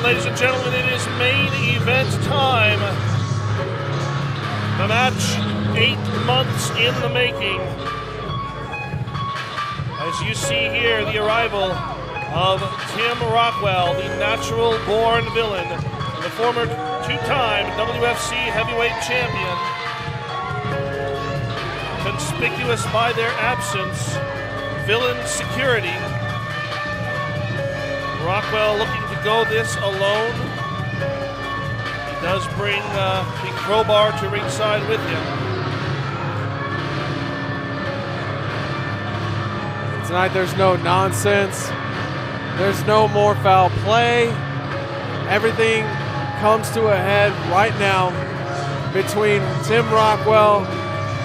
Ladies and gentlemen, it is main event time. The match 8 months in the making. As you see here, the arrival of Tim Rockwell, the natural-born villain, the former two-time WFC heavyweight champion. Conspicuous by their absence, villain security. Rockwell looking to go this alone. He does bring the crowbar to ringside with him. Tonight there's no nonsense. There's no more foul play. Everything comes to a head right now between Tim Rockwell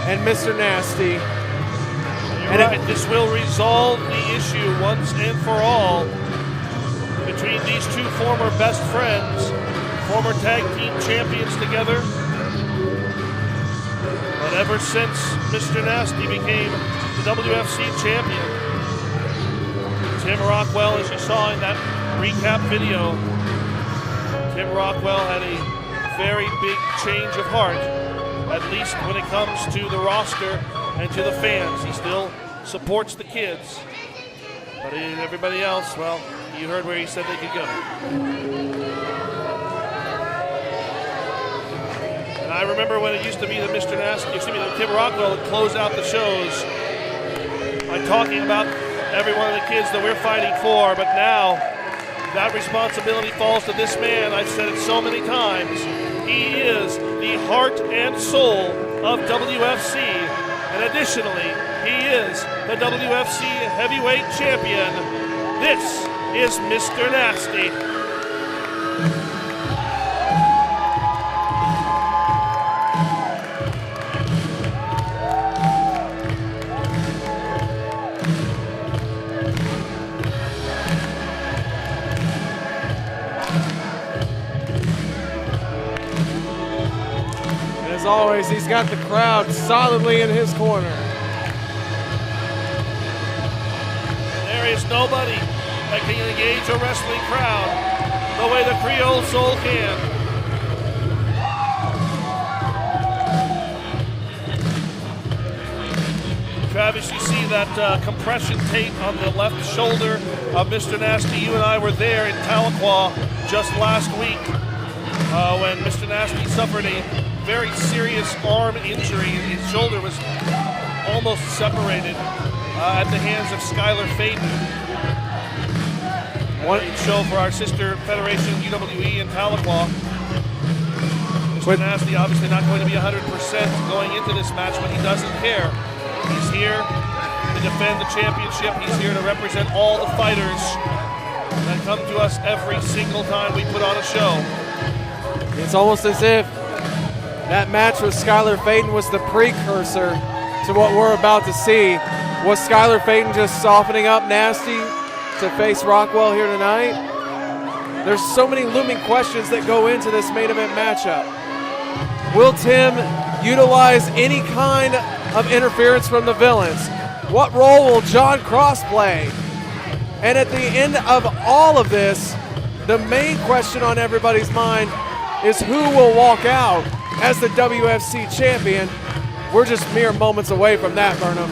and Mr. Nasty. You're right, this will resolve the issue once and for all between these two former best friends, former tag team champions together. But ever since Mr. Nasty became the WFC champion, Tim Rockwell, as you saw in that recap video, Tim Rockwell had a very big change of heart, at least when it comes to the roster and to the fans. He still supports the kids, but everybody else, well, you heard where he said they could go. And I remember when it used to be that Mr. Nasty, that Tim Rockwell would close out the shows by talking about every one of the kids that we're fighting for, but now that responsibility falls to this man. I've said it so many times. He is the heart and soul of WFC, and additionally, he is the WFC heavyweight champion. This is Mr. Nasty. And as always, he's got the crowd solidly in his corner. There is nobody that can engage a wrestling crowd the way the Creole Soul can. Travis, you see that compression tape on the left shoulder of Mr. Nasty. You and I were there in Tahlequah just last week when Mr. Nasty suffered a very serious arm injury. His shoulder was almost separated at the hands of Skylar Faden. One show for our sister federation, UWE in Tahlequah. Mr. Nasty obviously not going to be 100% going into this match, but he doesn't care. He's here to defend the championship. He's here to represent all the fighters that come to us every single time we put on a show. It's almost as if that match with Skylar Faden was the precursor to what we're about to see. Was Skylar Faden just softening up Nasty to face Rockwell here tonight? There's so many looming questions that go into this main event matchup. Will Tim utilize any kind of interference from the villains? What role will John Cross play? And at the end of all of this, the main question on everybody's mind is who will walk out as the WFC champion. We're just mere moments away from that, Burnham.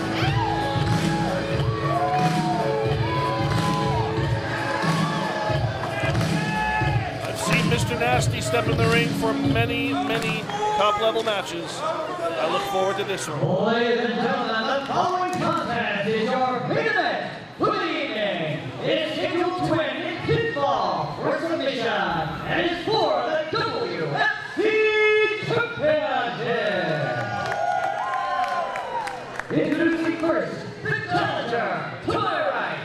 I've seen Mr. Nasty step in the ring for many, many top-level matches. I look forward to this one. Ladies and gentlemen, the following contest is your main event for the evening. It is scheduled to win in pinfall for submission, and it is for the WFC Championship. Introducing first, the challenger, to my right,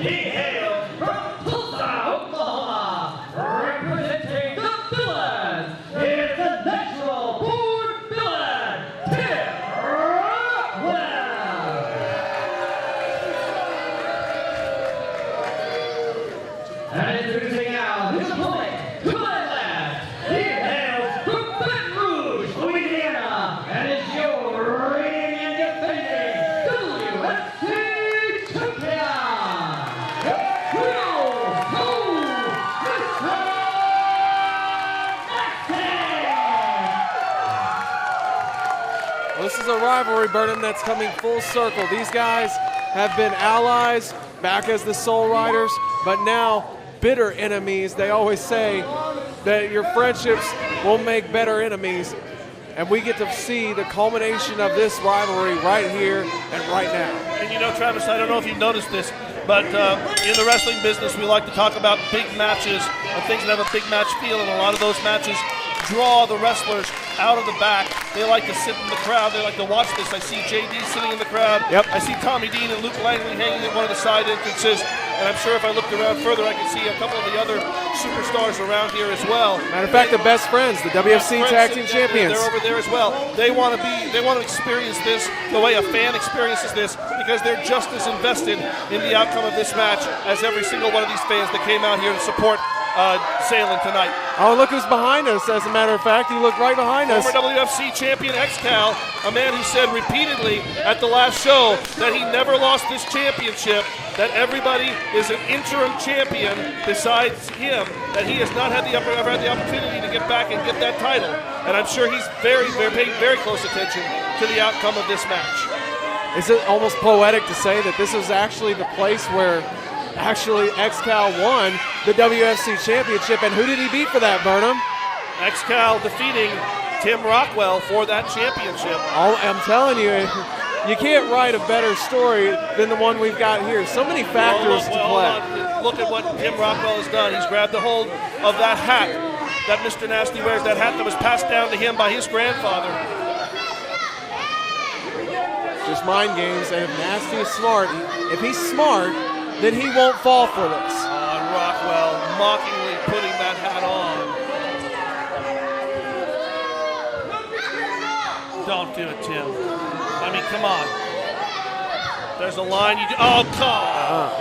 He hails from Tulsa, Oklahoma, representing the Villainous. Here's the natural born villain, Tim Rockwell. And introducing now his opponent, to my left, he hails from Baton Rouge, Louisiana, and is your reigning and defending WFC champion, Well, this is a rivalry, Burnham, that's coming full circle. These guys have been allies back as the Soul Riders, but now bitter enemies. They always say that your friendships will make better enemies, and we get to see the culmination of this rivalry right here and right now. And you know, Travis, I don't know if you've noticed this, but in the wrestling business, we like to talk about big matches and things that have a big match feel, and a lot of those matches draw the wrestlers out of the back. They like to sit in the crowd. They like to watch this. I see JD sitting in the crowd. Yep. I see Tommy Dean and Luke Langley hanging at one of the side entrances. And I'm sure if I looked around further, I could see a couple of the other superstars around here as well. Matter of fact, the best friends, the WFC Tag Team Champions. They're over there as well. They want to experience this the way a fan experiences this, because they're just as invested in the outcome of this match as every single one of these fans that came out here to support Zaelyn tonight. Oh, look who's behind us, as a matter of fact. He looked right behind us. Former WFC champion X-Cal, a man who said repeatedly at the last show that he never lost this championship, that everybody is an interim champion besides him, that he has not had ever had the opportunity to get back and get that title. And I'm sure he's paying very close attention to the outcome of this match. Is it almost poetic to say that this was actually the place where actually X-Cal won the WFC championship? And who did he beat for that, Burnham? X-Cal defeating Tim Rockwell for that championship. Oh, I'm telling you, you can't write a better story than the one we've got here. So many factors to play. Look at what Tim Rockwell has done. He's grabbed a hold of that hat that Mr. Nasty wears, that hat that was passed down to him by his grandfather. Just mind games, and if Nasty is smart, if he's smart, then he won't fall for this. And Rockwell mockingly putting that hat on. Don't do it, Tim. I mean, come on. There's a line you do. Oh, come on.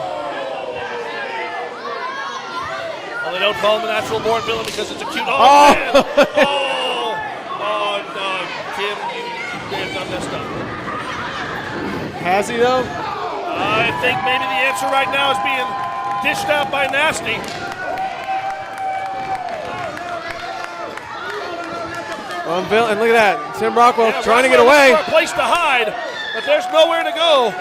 Well, they don't call him a natural born villain because it's a cute. Oh, man. No. Tim, you may have done messed up. Has he, though? I think maybe the answer right now is being dished out by Nasty. And look at that. Tim Rockwell trying to get away. A place to hide, but there's nowhere to go.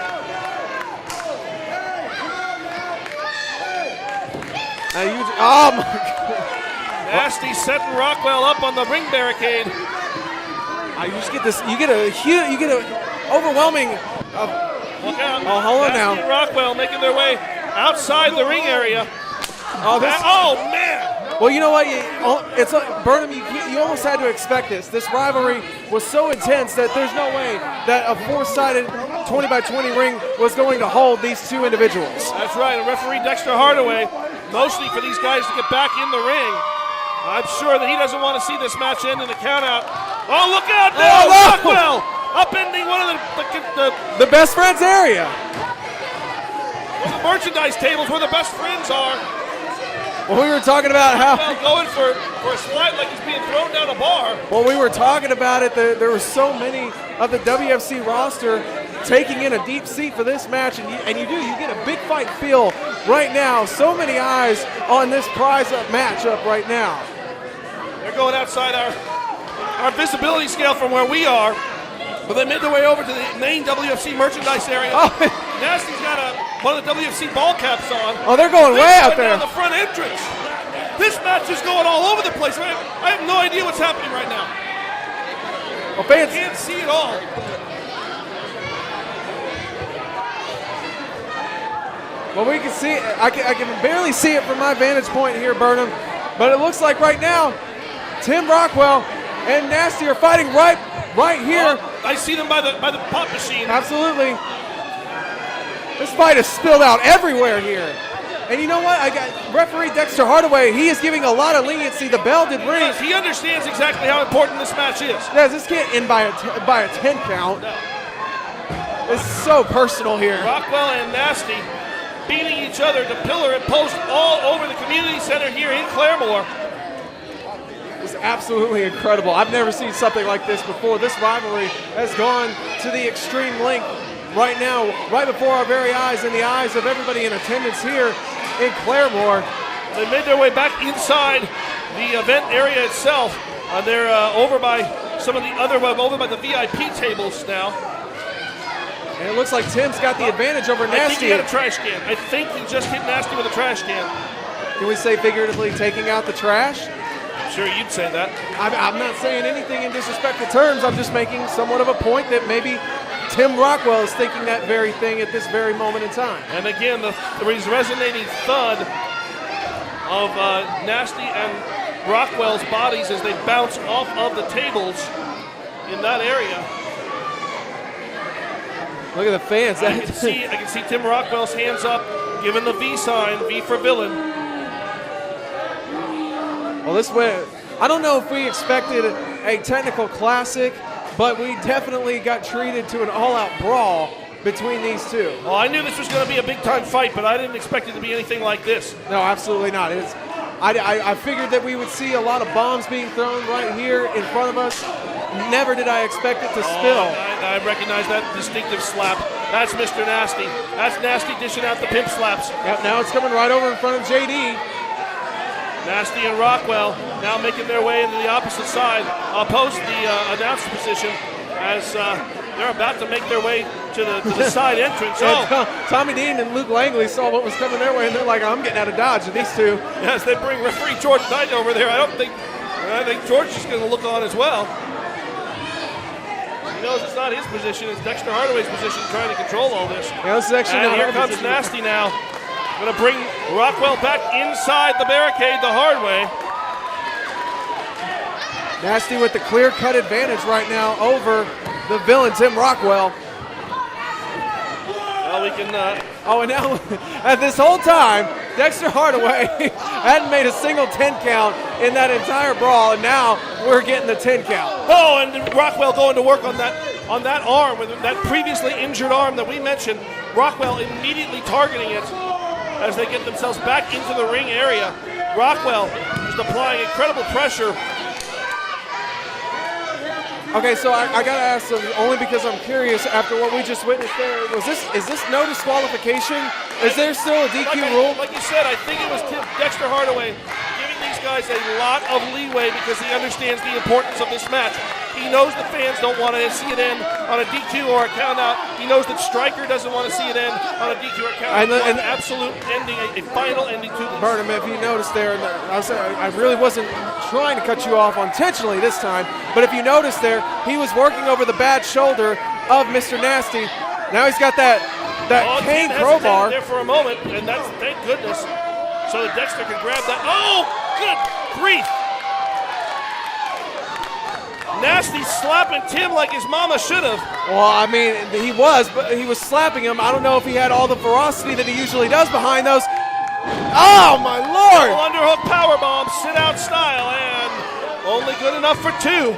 Oh, my God. Nasty setting Rockwell up on the ring barricade. You just get this. You get a overwhelming. Look out. Oh, hold on now. Nasty and Rockwell making their way outside the ring area. Oh, man. Well, you know what? It's like, Burnham, you almost had to expect this. This rivalry was so intense that there's no way that a four-sided 20-by-20 ring was going to hold these two individuals. That's right. And referee Dexter Hardaway, mostly for these guys to get back in the ring. I'm sure that he doesn't want to see this match end in a countout. Oh, look out now! Oh, no. Rockwell upending one of the best friends area. The merchandise tables where the best friends are. Well, we were talking about how going for a slide like he's being thrown down a bar. Well, we were talking about it. There were so many of the WFC roster taking in a deep seat for this match, and you get a big fight feel right now. So many eyes on this prize-up matchup right now. They're going outside our visibility scale from where we are, but they made their way over to the main WFC merchandise area. Oh. Nasty's got one of the WFC ball caps on. Oh, they're going way out there. Down the front entrance. This match is going all over the place. I have no idea what's happening right now. Well, fans can't see it all. Well, we can see it. I can barely see it from my vantage point here, Burnham. But it looks like right now, Tim Rockwell and Nasty are fighting right here. I see them by the pop machine. Absolutely. This fight has spilled out everywhere here. And you know what? I got referee Dexter Hardaway. He is giving a lot of leniency. The bell did ring. Yes, he understands exactly how important this match is. Yes, this can't end by a 10 count. No. It's so personal here. Rockwell and Nasty beating each other to pillar and post all over the community center here in Claremore. It's absolutely incredible. I've never seen something like this before. This rivalry has gone to the extreme length right now, right before our very eyes, in the eyes of everybody in attendance here in Claremore. They made their way back inside the event area itself. They're over by some of the other, over by the VIP tables now. And it looks like Tim's got the advantage over Nasty. I think he had a trash can. I think he just hit Nasty with a trash can. Can we say figuratively taking out the trash? I'm sure you'd say that. I'm not saying anything in disrespectful terms. I'm just making somewhat of a point that maybe Tim Rockwell is thinking that very thing at this very moment in time. And again, the resonating thud of Nasty and Rockwell's bodies as they bounce off of the tables in that area. Look at the fans. I can see Tim Rockwell's hands up, giving the V sign, V for villain. Well, this way, I don't know if we expected a technical classic, but we definitely got treated to an all-out brawl between these two. Well, I knew this was going to be a big-time fight, but I didn't expect it to be anything like this. No, absolutely not. I figured that we would see a lot of bombs being thrown right here in front of us. Never did I expect it to spill. I recognize that distinctive slap. That's Mr. Nasty. That's Nasty dishing out the pimp slaps. Yep, now it's coming right over in front of JD. Nasty and Rockwell now making their way into the opposite side, opposed the announcer position, as they're about to make their way to the side entrance. Tommy Dean and Luke Langley saw what was coming their way, and they're like, I'm getting out of Dodge. And these two. Yes, they bring referee George Knight over there. I think George is going to look on as well. He knows it's not his position, it's Dexter Hardaway's position trying to control all this. Yeah, this is actually and not here comes position. Nasty now. Going to bring Rockwell back inside the barricade the hard way. Nasty with the clear-cut advantage right now over the villain, Tim Rockwell. Well, we can... and now, at this whole time, Dexter Hardaway hadn't made a single 10 count in that entire brawl, and now we're getting the 10 count. Oh, and Rockwell going to work on that arm, with that previously injured arm that we mentioned. Rockwell immediately targeting it as they get themselves back into the ring area. Rockwell just applying incredible pressure. Okay, so I gotta ask them, only because I'm curious, after what we just witnessed there, is this no disqualification? Is there still a DQ rule? Like you said, I think it was Dexter Hardaway giving these guys a lot of leeway because he understands the importance of this match. He knows the fans don't want to see it end on a DQ or a count out. He knows that Stryker doesn't want to see it end on a DQ or a count out. An absolute ending, a final ending to this. Burnham, if you noticed there, I really wasn't trying to cut you off intentionally this time, but if you noticed there, he was working over the bad shoulder of Mr. Nasty. Now he's got that cane crowbar. There for a moment, and that's, thank goodness, so that Dexter can grab that. Oh, good grief! Nasty slapping Tim like his mama should have. Well, I mean, he was slapping him. I don't know if he had all the ferocity that he usually does behind those. Oh, my Lord! Underhook powerbomb, sit-out style, and only good enough for two.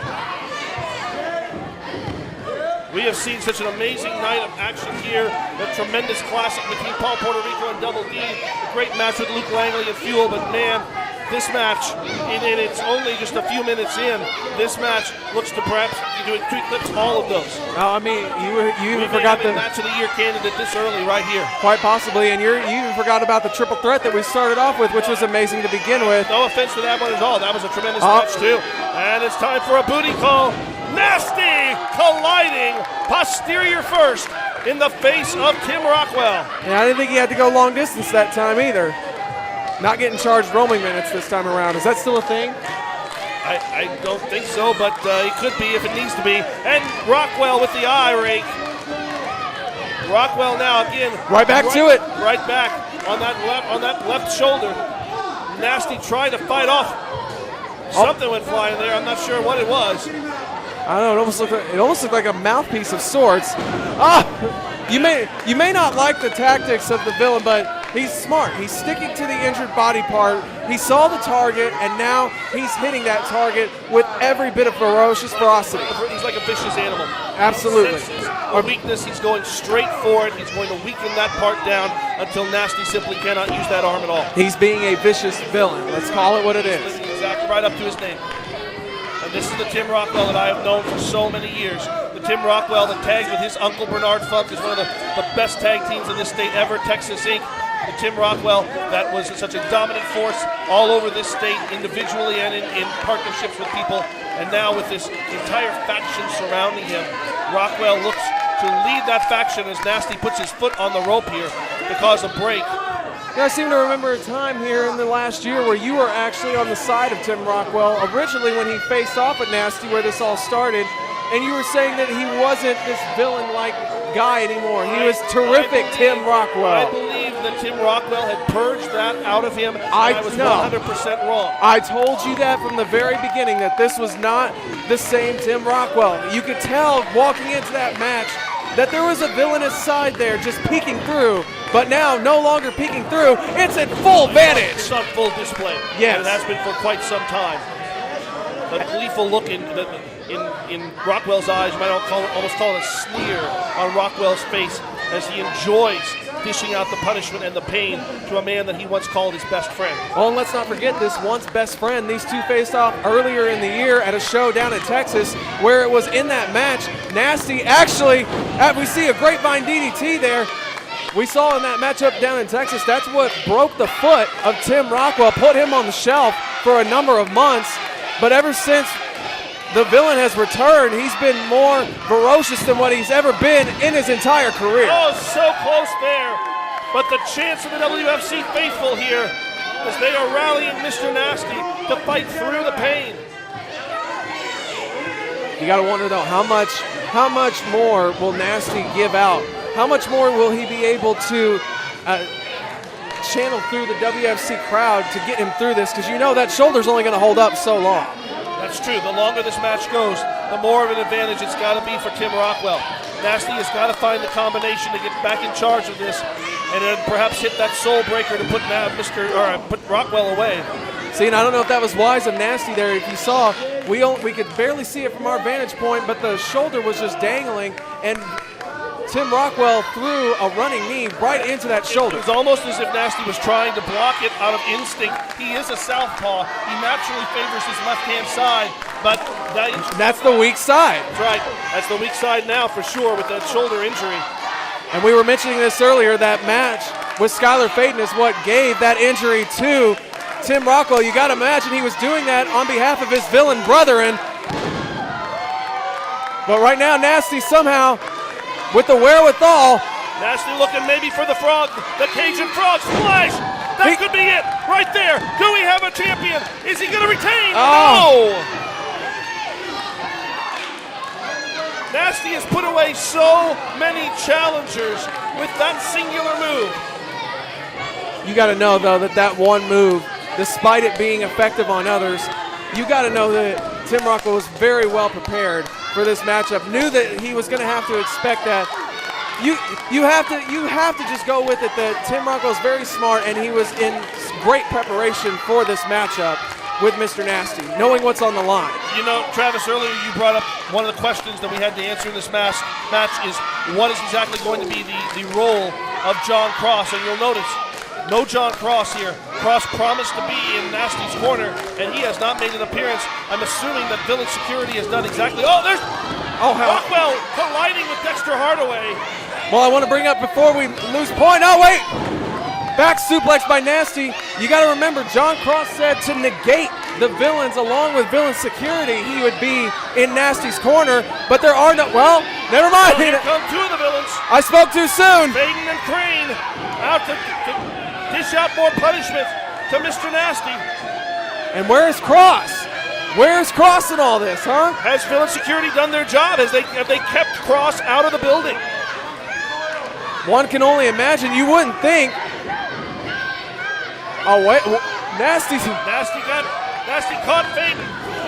We have seen such an amazing night of action here. The tremendous classic between Paul Puerto Rico and Double D. A great match with Luke Langley and Fuel, but man, this match, and it's only just a few minutes in, this match looks to perhaps eclipse all of those. I mean, you even forgot the match of the year candidate this early right here. Quite possibly, and you even forgot about the triple threat that we started off with, which was amazing to begin with. No offense to that one at all. That was a tremendous match too. And it's time for a booty call. Nasty colliding posterior first in the face of Tim Rockwell. And I didn't think he had to go long distance that time either. Not getting charged roaming minutes this time around. Is that still a thing? I don't think so, but it could be if it needs to be. And Rockwell with the eye rake. Rockwell now again. Right back to it. Right back on that left shoulder. Nasty trying to fight off. Something went flying there. I'm not sure what it was. I don't know. It almost looked like a mouthpiece of sorts. You may not like the tactics of the villain, but he's smart. He's sticking to the injured body part. He saw the target, and now he's hitting that target with every bit of ferocious ferocity. He's like a vicious animal. Absolutely. He senses a weakness. He's going straight for it. He's going to weaken that part down until Nasty simply cannot use that arm at all. He's being a vicious villain. Let's call it what it is. Exactly right up to his name. And this is the Tim Rockwell that I have known for so many years. The Tim Rockwell that tags with his uncle Bernard Funk is one of the best tag teams in this state ever, Texas Inc. The Tim Rockwell that was such a dominant force all over this state, individually and in partnerships with people. And now with this entire faction surrounding him, Rockwell looks to lead that faction as Nasty puts his foot on the rope here to cause a break. Yeah, I seem to remember a time here in the last year where you were actually on the side of Tim Rockwell, originally when he faced off at Nasty, where this all started, and you were saying that he wasn't this villain-like guy anymore. He was terrific, Tim Rockwell. I believe that Tim Rockwell had purged that out of him, and I was 100% wrong. I told you that from the very beginning, that this was not the same Tim Rockwell. You could tell walking into that match that there was a villainous side there just peeking through, but now no longer peeking through, it's at full vantage. It's on full display. Yes. It has been for quite some time. The gleeful look in Rockwell's eyes, you might almost call it a sneer on Rockwell's face as he enjoys dishing out the punishment and the pain to a man that he once called his best friend. Oh, and let's not forget this once best friend. These two faced off earlier in the year at a show down in Texas, where it was in that match, Nasty actually, we see a grapevine DDT there. We saw in that matchup down in Texas, that's what broke the foot of Tim Rockwell, put him on the shelf for a number of months. But ever since the villain has returned, he's been more ferocious than what he's ever been in his entire career. Oh, so close there. But the chance of the WFC faithful here as they are rallying Mr. Nasty to fight through the pain. You got to wonder, though, how much more will Nasty give out? How much more will he be able to channel through the WFC crowd to get him through this? Because you know that shoulder's only going to hold up so long. That's true. The longer this match goes, the more of an advantage it's got to be for Tim Rockwell. Nasty has got to find the combination to get back in charge of this, and then perhaps hit that soul breaker to put Rockwell away. See, and I don't know if that was wise of Nasty there. If you saw, we could barely see it from our vantage point, but the shoulder was just dangling, and Tim Rockwell threw a running knee right into that shoulder. It was almost as if Nasty was trying to block it out of instinct. He is a southpaw. He naturally favors his left-hand side, but that's the weak side. That's right. That's the weak side now for sure with that shoulder injury. And we were mentioning this earlier, that match with Skylar Faden is what gave that injury to Tim Rockwell. You got to imagine he was doing that on behalf of his villain brethren. But right now, Nasty somehow, with the wherewithal. Nasty looking maybe for the frog, the Cajun frog splash. That could be it right there. Do we have a champion? Is he going to retain? Oh. No. Nasty has put away so many challengers with that singular move. You got to know, though, that one move, despite it being effective on others, you got to know that Tim Rockwell was very well prepared for this matchup. Knew that he was going to have to expect that. You have to just go with it that Tim Rockwell is very smart, and he was in great preparation for this matchup with Mr. Nasty, knowing what's on the line. You know, Travis, earlier you brought up one of the questions that we had to answer in this match is what is exactly going to be the role of John Cross, and you'll notice no John Cross here. Cross promised to be in Nasty's corner, and he has not made an appearance. I'm assuming that Village Security has done exactly. Oh, there's Rockwell colliding with Dexter Hardaway. Well, I want to bring up before we lose point. Oh, wait. Back suplex by Nasty. You got to remember, John Cross said to negate the villains along with Villain Security, he would be in Nasty's corner, but there are no, well, never mind. Well, here come two of the villains. I spoke too soon. Faden and Crane out to dish out more punishment to Mr. Nasty. And where's Cross? Where's Cross in all this, huh? Has Villain Security done their job? Have they kept Cross out of the building? One can only imagine. You wouldn't think. Oh, wait. Nasty caught Faden.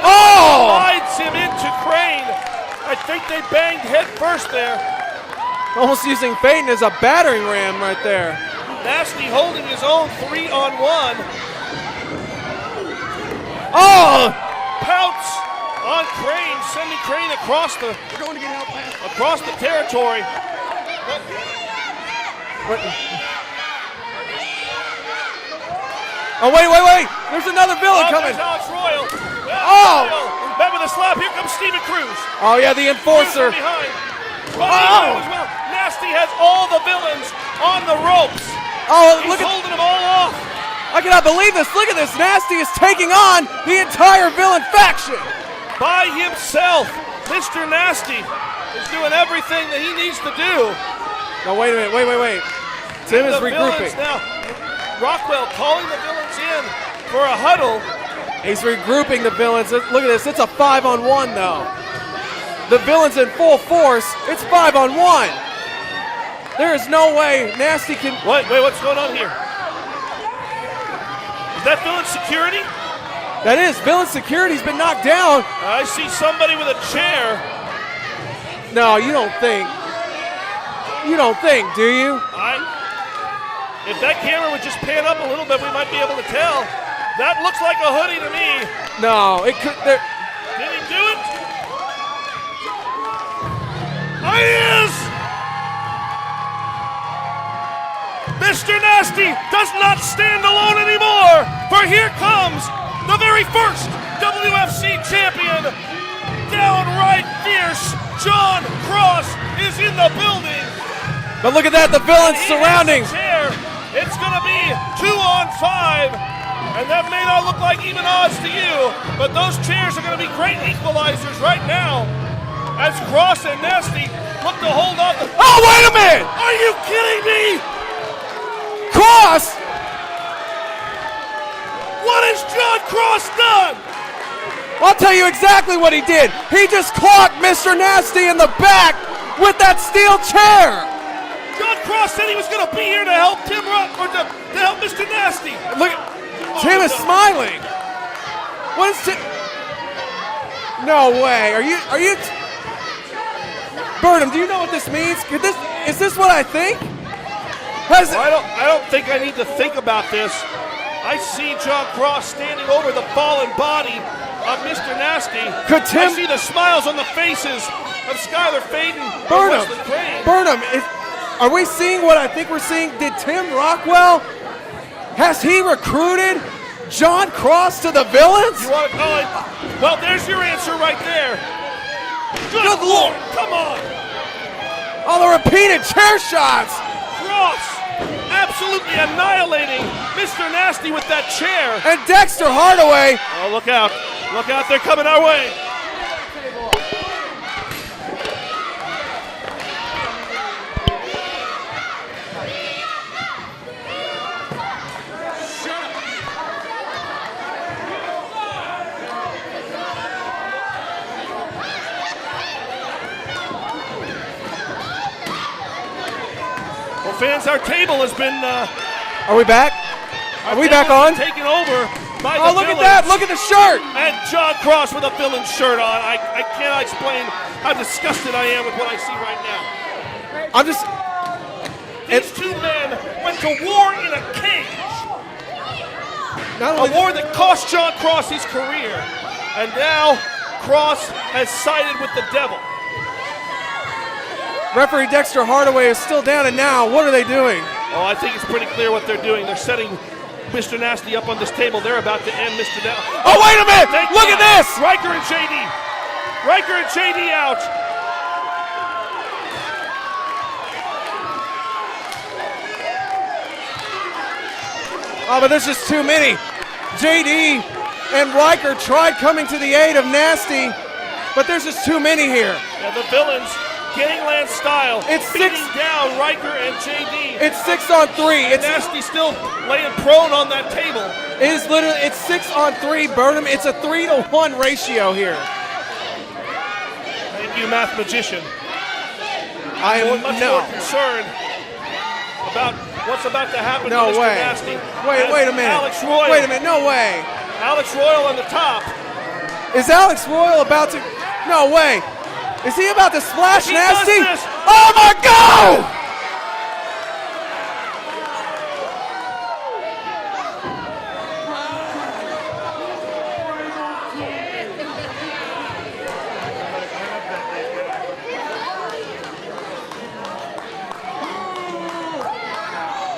Oh! Slides him into Crane. I think they banged head first there. Almost using Phaeton as a battering ram right there. Nasty holding his own 3-on-1. Oh! Pounce on Crane, sending Crane across the territory. Oh, wait. There's another villain coming. Alex Royal. Met with a slap. Here comes Steven Cruz. Oh, yeah, the enforcer. Behind. Well. Nasty has all the villains on the ropes. Oh, He's holding them all off. I cannot believe this. Look at this. Nasty is taking on the entire villain faction. By himself. Mr. Nasty is doing everything that he needs to do. No, wait a minute. Wait. Tim is regrouping. Now, Rockwell calling the villains in for a huddle. He's regrouping the villains. Look at this. It's a 5-on-1, though. The villains in full force. It's 5-on-1. There is no way Nasty can. Wait, what's going on here? Is that villain security? That is. Villain security's been knocked down. I see somebody with a chair. No, you don't think. You don't think, do you? If that camera would just pan up a little bit, we might be able to tell. That looks like a hoodie to me. No, it could. Did he do it? He is! Mr. Nasty does not stand alone anymore, for here comes the very first WFC champion. Downright fierce, John Cross is in the building. But look at that, the villains surrounding. It's going to be 2-on-5, and that may not look like even odds to you, but those chairs are going to be great equalizers right now as Cross and Nasty look to hold off the... Oh, wait a minute! Are you kidding me? Cross! What has John Cross done? I'll tell you exactly what he did. He just clocked Mr. Nasty in the back with that steel chair. John Cross said he was going to be here to help Tim Rock, or to help Mr. Nasty. Look, Tim is smiling. What is Tim? No way. Are you? Burnham, do you know what this means? Is this what I think? I don't think I need to think about this. I see John Cross standing over the fallen body of Mr. Nasty. I see the smiles on the faces of Skylar Faden. Burnham, are we seeing what I think we're seeing? Did Tim Rockwell, has he recruited John Cross to the villains? You want to call it? Well, there's your answer right there. Good Lord, come on. All the repeated chair shots. Cross absolutely annihilating Mr. Nasty with that chair. And Dexter Hardaway. Oh, look out. Look out, they're coming our way. Well, fans, our table has been... Are we back? Are we back on? Taken over by the look at that! Look at the shirt! And John Cross with a villain shirt on. I cannot explain how disgusted I am with what I see right now. These two men went to war in a cage. A war that cost John Cross his career. And now Cross has sided with the devil. Referee Dexter Hardaway is still down, and now what are they doing? Oh, I think it's pretty clear what they're doing. They're setting Mr. Nasty up on this table. They're about to end Mr. Nasty. Oh, wait a minute! Look at this! Riker and JD out. Oh, but there's just too many. JD and Riker tried coming to the aid of Nasty, but there's just too many here. Yeah, the villains, gangland style, beating down Riker and JD. It's 6-on-3. It's Nasty still laying prone on that table. It's 6-on-3, Burnham. It's a 3-to-1 ratio here. Thank you, mathematician. I am much more concerned about what's about to happen to Mr. Nasty. Wait a minute. Alex Royal. Wait a minute, no way. Alex Royal on the top. Is Alex Royal about to... No way. Is he about to splash He Nasty? does this. Oh my God!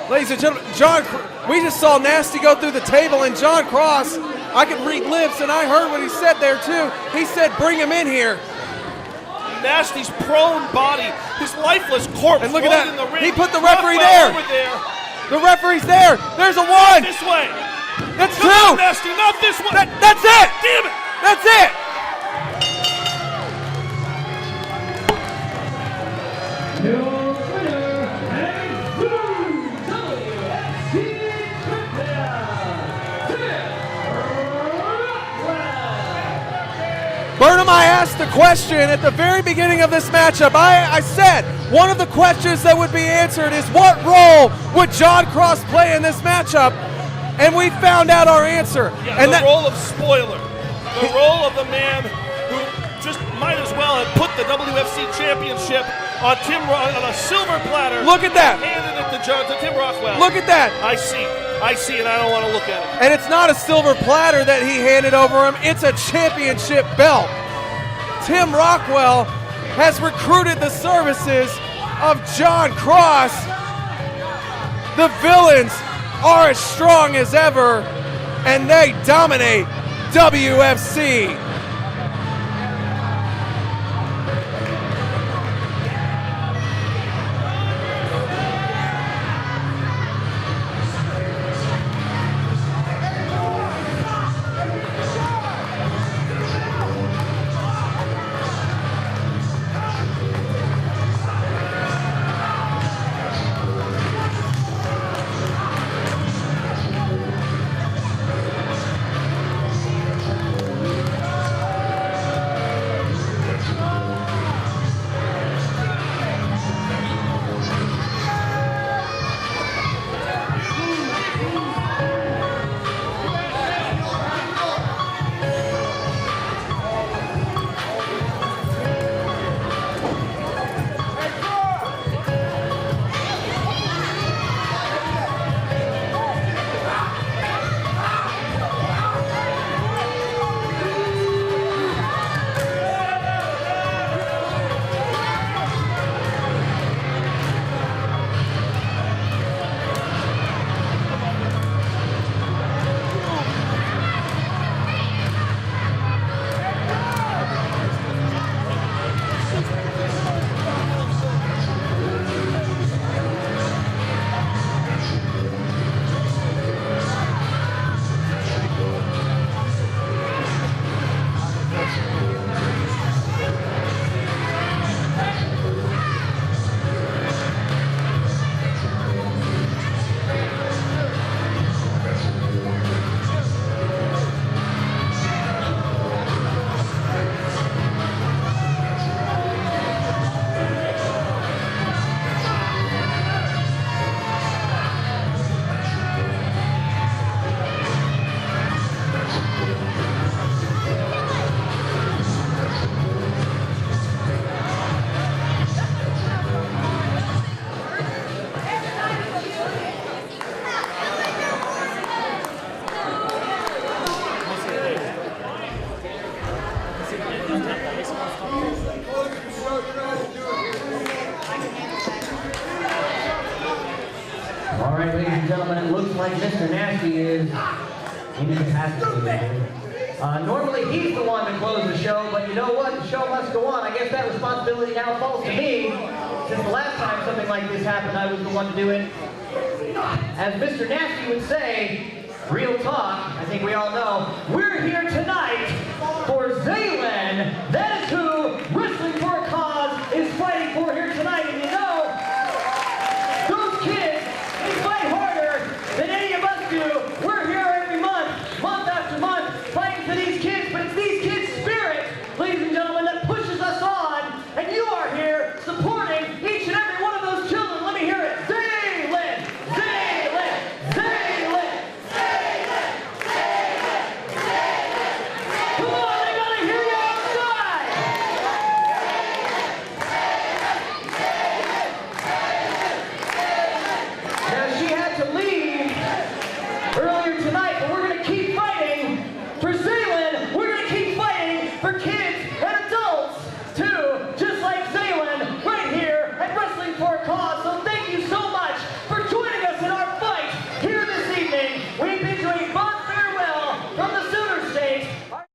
Ladies and gentlemen, we just saw Nasty go through the table, and John Cross, I could read lips, and I heard what he said there too. He said, bring him in here. Nasty's prone body, his lifeless corpse. And look at that. In the ring. He put the referee Rockwell there. Over there. The referee's there. There's a one. This way. That's Come two. on, Nasty, not this one. That's it. Damn it. That's it. Your winner and WFC champion, Tim Rockwell. Burnham, I asked the question at the very beginning of this matchup. I said one of the questions that would be answered is what role would John Cross play in this matchup? And we found out our answer. Yeah, and the role of spoiler. The role of the man who just might as well have put the WFC championship on a silver platter. Look at that. Handed it to Tim Rockwell. Look at that. I see, and I don't want to look at it. And it's not a silver platter that he handed over him, it's a championship belt. Tim Rockwell has recruited the services of John Cross. The Villains are as strong as ever, and they dominate WFC. All right, ladies and gentlemen, it looks like Mr. Nasty is incapacitated. Normally he's the one to close the show, but you know what? The show must go on. I guess that responsibility now falls to me. Since the last time something like this happened, I was the one to do it. As Mr. Nasty would say, real talk, I think we all know, we're here tonight for Zaelyn.